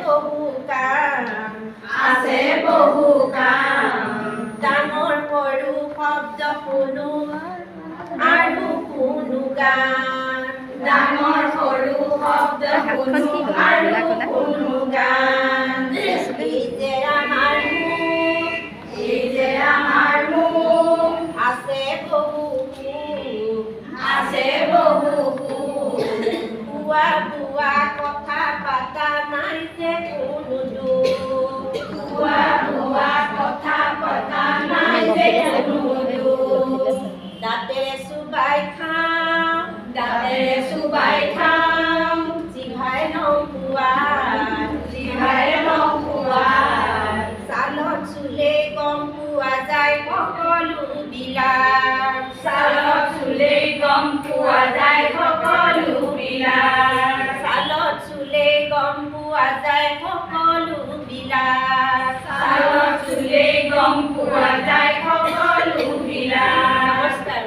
বহু কাম আছে বহু কাম ডাঙৰ সৰু শব্দ শুনো আৰু শুনো গান ডাঙৰ সৰু শব্দ শুনো আৰু শুনো গান এই যে আমাৰ মুখ এই যে আমাৰ মুখ আছে বহু সুখ আছে বহু সুখ পুৱা পুৱা কথা পাতা নাই যে কোনো দুখ পুৱা পুৱা কথা পতা নাই যে কোনো দুখ দাঁতেৰে চুবাই খাওঁ দাঁতেৰে চুবাই খাওঁ জিভাই নখোৱাই জিভাৰে নখোৱাই ছালত চুলে গম পোৱা যায় সকলোবিলাক ছালত চুলেই গম পোৱা যায় সকলোবিলাক ছালত চুলে গম পোৱা যায় সকলোবিলাক ছালত চুলেই গম পোৱা যায় সকলোবিলাক নমস্কাৰ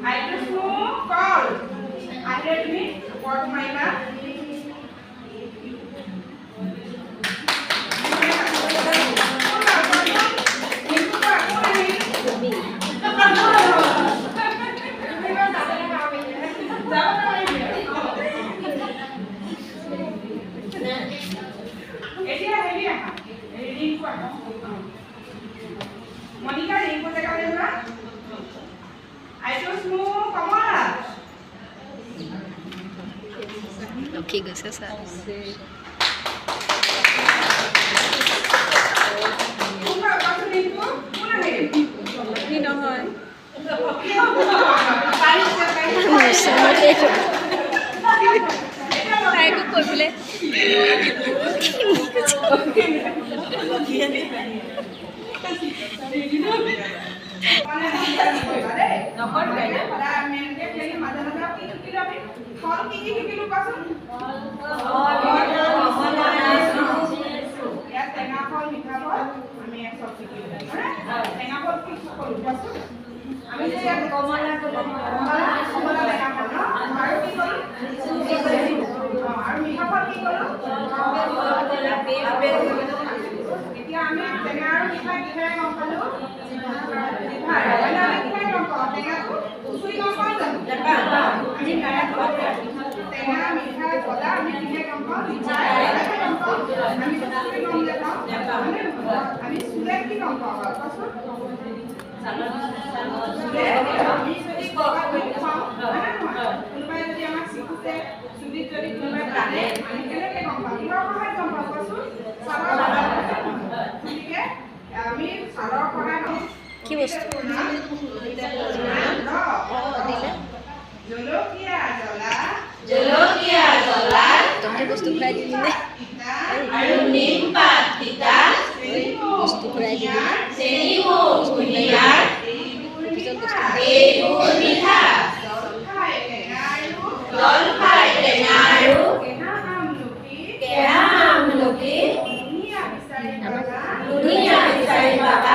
আইটো কল আহিলে তুমি ওপৰত মাৰিবা এতিয়া হেৰি আহা ৰিংকু আহা মনিকা ৰিংকু জেগালৈ যোৱা আইটো কমলা লক্ষী গৈছে ছাৰ নহয় তাইকো কৈ পেলাই কি বস্তু জলকীয়া জ্বলা তহঁতে বস্তু ঘূৰাই দিলি নে আৰু নিম পাত তিতা বস্তু ঘূৰাই দিলি নে চেনি কুঁহিয়াৰ অফিচত বস্তু এইবোৰ মিঠা জলফাই টেঙা আৰু কেঁহা আমলখি ধুনীয়া বিচাৰি পাবা